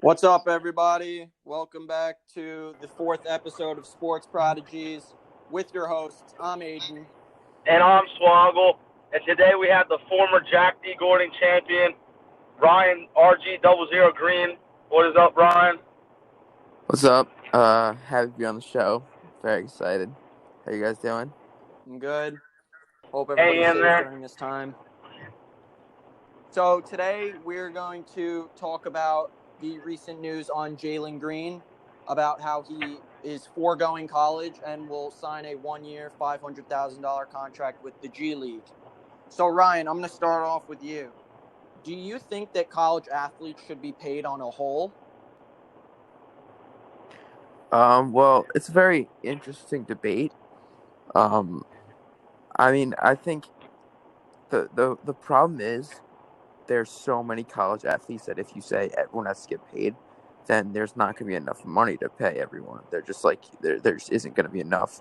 What's up, everybody? Welcome back to the fourth episode of Sports Prodigies with your hosts. I'm Aiden. And I'm Swoggle. And today we have the former Jack D. Gordon champion, Ryan RG00 Green. What is up, Ryan? What's up? Happy to be on the show. Very excited. How you guys doing? I'm good. Hope everybody's Hey, in safe there. during this time. So today we're going to talk about the recent news on Jalen Green, about how he is foregoing college and will sign a one-year, $500,000 contract with the G League. So Ryan, I'm going to start off with you. Do you think that college athletes should be paid on a whole? Well, it's a very interesting debate. I think the problem is there's so many college athletes that if you say everyone has to get paid, then there's not going to be enough money to pay everyone. They're just like there just isn't going to be enough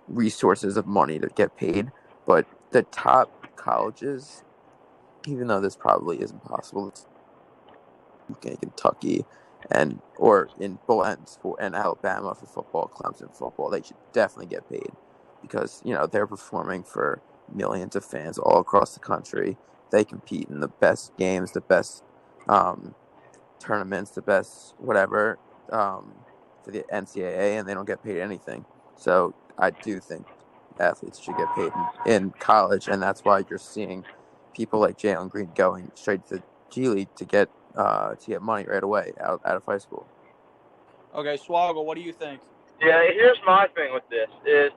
resources of money to get paid. But the top colleges, even though this probably isn't possible, it's in Kentucky or in both ends and Alabama for football, Clemson football, they should definitely get paid because they're performing for millions of fans all across the country. They compete in the best games, the best tournaments, the best whatever for the NCAA, and they don't get paid anything. So I do think athletes should get paid in college, and that's why you're seeing people like Jalen Green going straight to the G League to get money right away out of high school. Okay, Swoggle, what do you think? Yeah, here's my thing with this is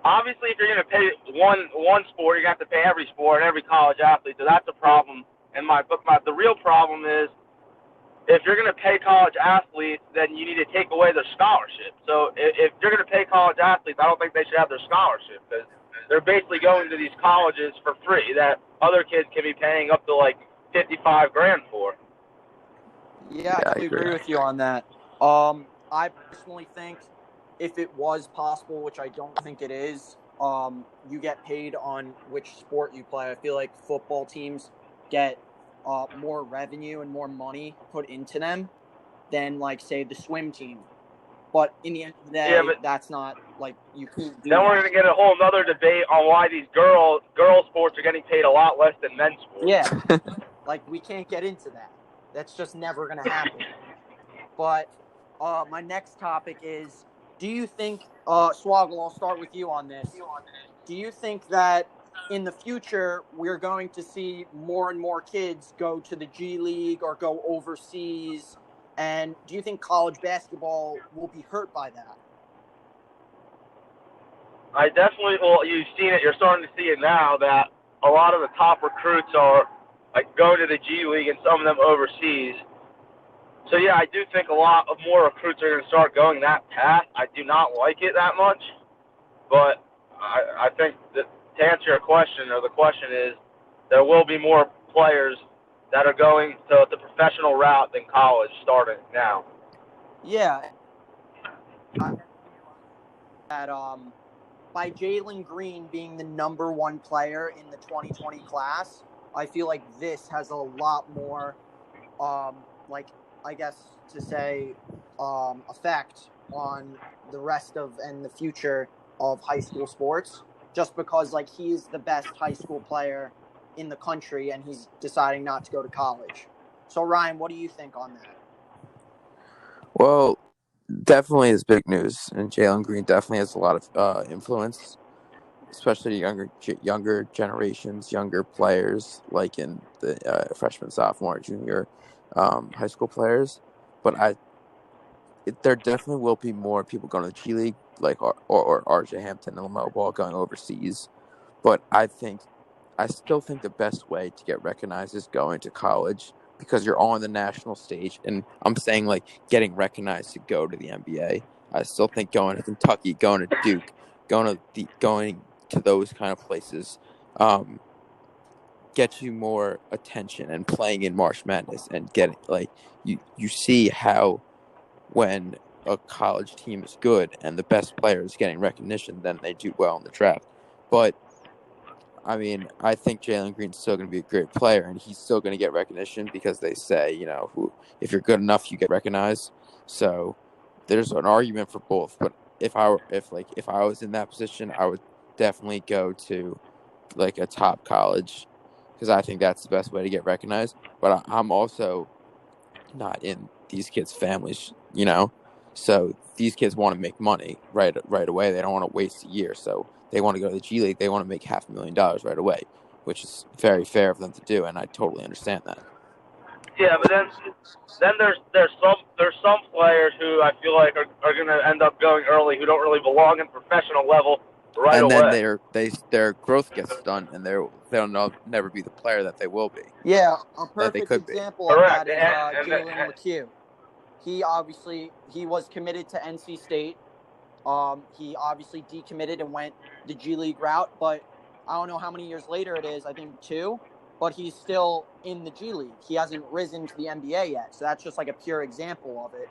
obviously if you're going to pay one sport, you're going to have to pay every sport and every college athlete. So that's a problem in my book. The real problem is if you're going to pay college athletes, then you need to take away their scholarship. So if you're going to pay college athletes, I don't think they should have their scholarship because they're basically going to these colleges for free that other kids can be paying up to like $55,000 for. Yeah, I agree with you on that. I personally think if it was possible, which I don't think it is, you get paid on which sport you play. I feel like football teams get more revenue and more money put into them than, like, say, the swim team. But in the end of the day, that's not, like, you can't do Then we're that. going to get a whole other debate on why these girl sports are getting paid a lot less than men's sports. Yeah, like, we can't get into that. That's just never going to happen. But my next topic is, do you think, Swoggle, I'll start with you on this. Do you think that in the future we're going to see more and more kids go to the G League or go overseas? And do you think college basketball will be hurt by that? I definitely, well, you've seen it, you're starting to see it now that a lot of the top recruits are like going to the G League and some of them overseas. So yeah, I do think a lot of more recruits are going to start going that path. I do not like it that much, but I think that to answer your question, or the question is, there will be more players that are going to the professional route than college starting now. Yeah. That by Jalen Green being the number one player in the 2020 class, I feel like this has a lot more, effect on the rest of and the future of high school sports, just because, like, he's the best high school player in the country and he's deciding not to go to college. So, Ryan, what do you think on that? Well, definitely is big news, and Jalen Green definitely has a lot of influence, especially younger generations, younger players, like in the freshman, sophomore, junior high school players. But there definitely will be more people going to the G League, like or RJ Hampton and LaMelo Ball going overseas. But I still think the best way to get recognized is going to college because you're on the national stage. And I'm saying, like, getting recognized to go to the NBA. I still think going to Kentucky, going to Duke, going to those kind of places get you more attention, and playing in March Madness and getting, like, you see how when a college team is good and the best player is getting recognition, then they do well in the draft. But I mean, I think Jalen Green's still going to be a great player, and he's still going to get recognition because they say, if you're good enough, you get recognized. So there's an argument for both. But if I was in that position, I would definitely go to like a top college because I think that's the best way to get recognized. But I'm also not in these kids' families, So these kids want to make money right away. They don't want to waste a year. So they want to go to the G League. They want to make $500,000 right away, which is very fair for them to do, and I totally understand that. Yeah, but then there's some players who I feel like are going to end up going early who don't really belong in professional level right and away. then their growth gets done, and they'll never be the player that they will be. Yeah, a that they perfect could be. example of Correct. that is Jalen McHugh. He was committed to NC State. He obviously decommitted and went the G League route, but I don't know how many years later it is. I think 2, but he's still in the G League. He hasn't risen to the NBA yet, so that's just like a pure example of it.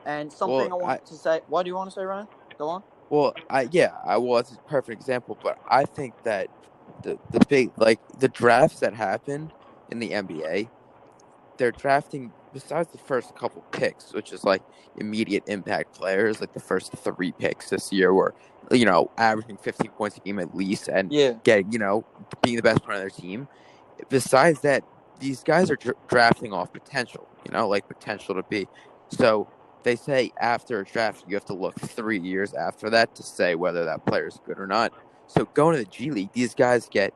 And something I want to say. What do you want to say, Ryan? Go on. Well, it's a perfect example, but I think that the big the drafts that happen in the NBA, they're drafting besides the first couple picks, which is like immediate impact players, like the first 3 picks this year were, averaging 15 points a game at least and getting, being the best player on their team. Besides that, these guys are drafting off potential, potential to be. So they say after a draft, you have to look 3 years after that to say whether that player is good or not. So going to the G League, these guys they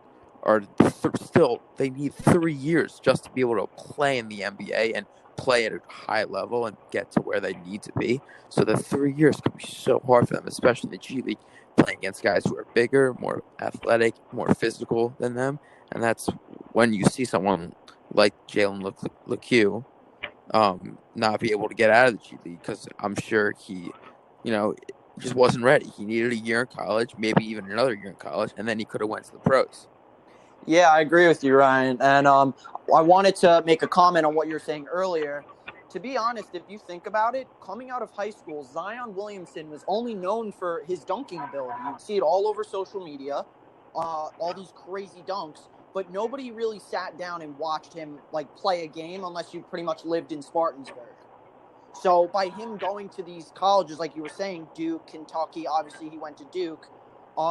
need 3 years just to be able to play in the NBA and play at a high level and get to where they need to be. So the 3 years can be so hard for them, especially in the G League, playing against guys who are bigger, more athletic, more physical than them. And that's when you see someone like Jalen LeCue not be able to get out of the G League because I'm sure he, just wasn't ready. He needed a year in college, maybe even another year in college, and then he could have went to the pros. Yeah, I agree with you, Ryan. And I wanted to make a comment on what you were saying earlier. To be honest, if you think about it, coming out of high school, Zion Williamson was only known for his dunking ability. You'd see it all over social media, all these crazy dunks, but nobody really sat down and watched him play a game unless you pretty much lived in Spartansburg. So by him going to these colleges, like you were saying, Duke, Kentucky, obviously he went to Duke,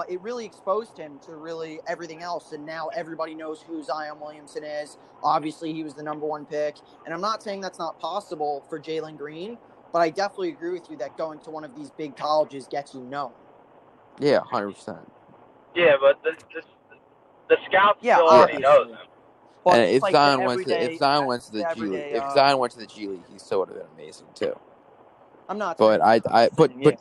it really exposed him to really everything else. And now everybody knows who Zion Williamson is. Obviously, he was the number 1 pick. And I'm not saying that's not possible for Jalen Green, but I definitely agree with you that going to one of these big colleges gets you known. Yeah, 100%. Yeah, but the scouts still already know them. And if Zion went to the G League, he still would have been amazing too. I'm not. But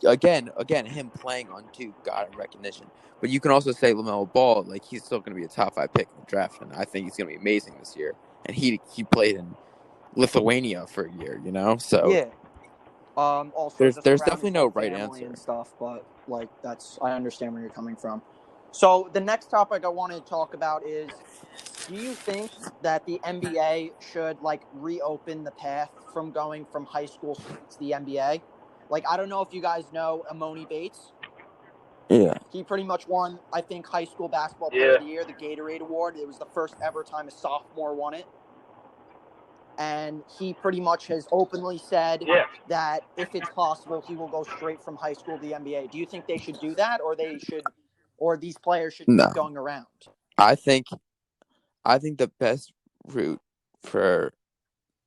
again, him playing on Duke got him recognition. But you can also say LaMelo Ball, he's still going to be a top 5 pick in the draft, and I think he's going to be amazing this year. And he played in Lithuania for a year, So yeah. Also, there's definitely no right answer and stuff, but I understand where you're coming from. So the next topic I wanted to talk about is, do you think that the NBA should reopen the path from going from high school to the NBA? I don't know if you guys know Amoni Bates. Yeah. He pretty much won, I think, high school basketball player of the year, the Gatorade Award. It was the first ever time a sophomore won it. And he pretty much has openly said that if it's possible, he will go straight from high school to the NBA. Do you think they should do that, or these players should keep going around? I think the best route for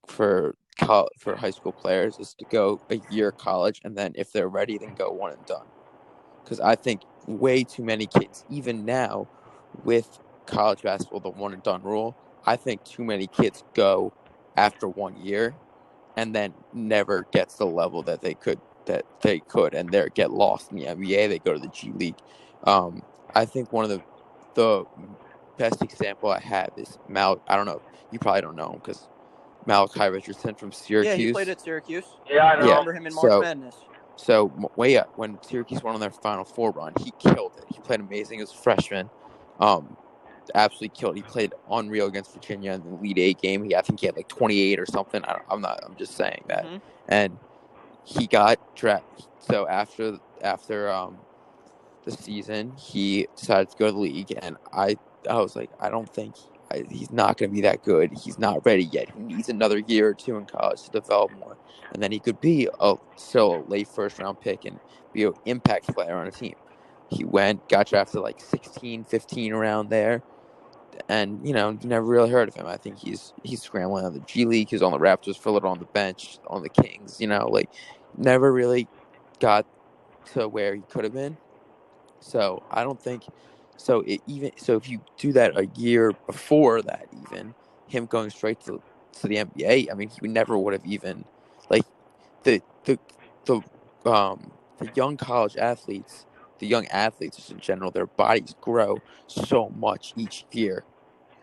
high school players is to go a year college, and then if they're ready, then go one and done. Because I think way too many kids, even now with college basketball, the one and done rule, I think too many kids go after 1 year and then never gets the level that they could, and they get lost in the NBA. They go to the G League. I think one of the best example I have is Mal. I don't know. You probably don't know him because Malachi Richardson from Syracuse. Yeah, he played at Syracuse. Yeah, I know. I remember him in March Madness. So, when Syracuse won on their Final Four run, he killed it. He played amazing as a freshman. Absolutely killed. He played unreal against Virginia in the Elite 8 game. I think he had 28 or something. I'm just saying that. Mm-hmm. And he got drafted. So after the season, he decided to go to the league, and I I don't think he's not going to be that good. He's not ready yet. He needs another year or two in college to develop more, and then he could be still a late first round pick and be an impact player on a team. He got drafted like 16, 15 around there, and you never really heard of him. I think he's scrambling on the G League. He's on the Raptors for a little, on the bench, on the Kings. Never really got to where he could have been. So I don't think so. If you do that a year before that, even him going straight to the NBA, I mean, he never would have even like the the the the young college athletes, the young athletes just in general, their bodies grow so much each year.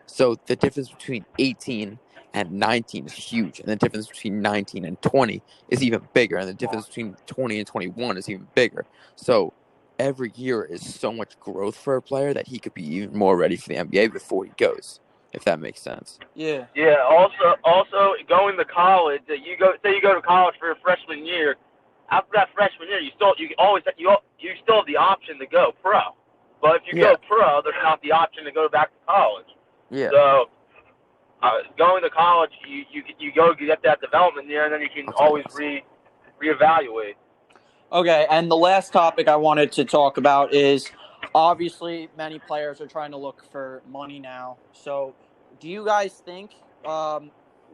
So the difference between 18 and 19 is huge, and the difference between 19 and 20 is even bigger, and the difference between 20 and 21 is even bigger. So every year is so much growth for a player that he could be even more ready for the NBA before he goes, if that makes sense. Yeah. Yeah. Also, going to college. Say you go to college for your freshman year. After that freshman year, you still have the option to go pro. But if you go pro, there's not the option to go back to college. Yeah. So going to college, you go get that development year, and then you can always reevaluate. Okay, and the last topic I wanted to talk about is obviously many players are trying to look for money now. So, do you guys think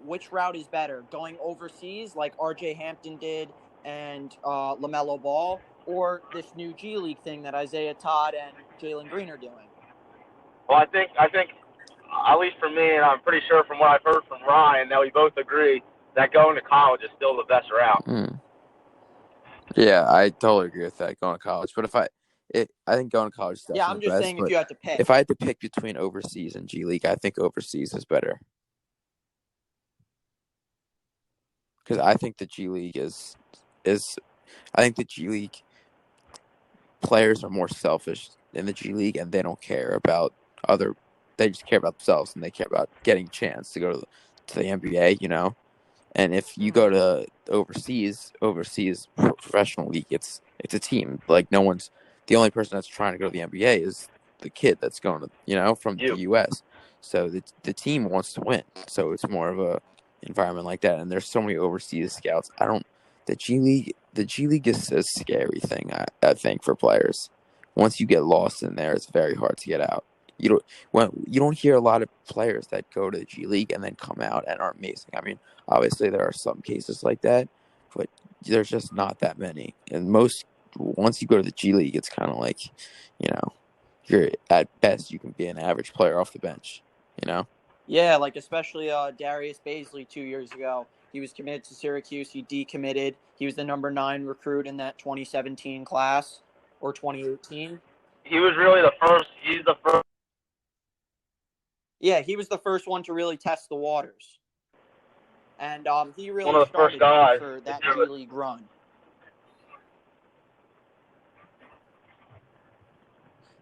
which route is better, going overseas like R.J. Hampton did and LaMelo Ball, or this new G League thing that Isaiah Todd and Jalen Green are doing? Well, I think at least for me, and I'm pretty sure from what I've heard from Ryan, that we both agree that going to college is still the best route. Yeah, I totally agree with that, going to college. But I think going to college is definitely I'm just best, saying if you had to pick. If I had to pick between overseas and G League, I think overseas is better. Because I think the G League I think the G League players are more selfish in the G League, and they don't care about they just care about themselves, and they care about getting a chance to go to the NBA, And if you go to overseas professional league, it's a team. Like the only person that's trying to go to the NBA is the kid that's going to, from the US. So the team wants to win. So it's more of a environment like that. And there's so many overseas scouts. The G League is a scary thing, I think, for players. Once you get lost in there, it's very hard to get out. You don't hear a lot of players that go to the G League and then come out and are amazing. I mean, obviously there are some cases like that, but there's just not that many. And once you go to the G League, it's kind of like, you're at best you can be an average player off the bench. Yeah, like especially Darius Baisley 2 years ago. He was committed to Syracuse. He decommitted. He was the number 9 recruit in that 2017 class or 2018. He was really the first. He's the first. Yeah, he was the first one to really test the waters. And he really one of the started first guys for that G League run.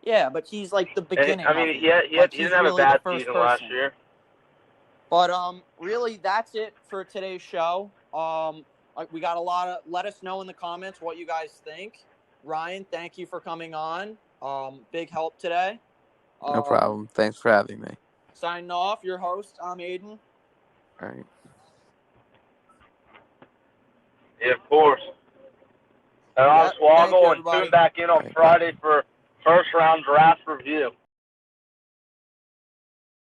Yeah, but he's like the beginning. I mean, he didn't have a bad season last year. But really, that's it for today's show. We got a lot of. Let us know in the comments what you guys think. Ryan, thank you for coming on. Big help today. No problem. Thanks for having me. Signing off, your host, I'm Aiden. All right. Yeah, of course. And I'm Swoggle, and tune back in on Friday for first round draft review.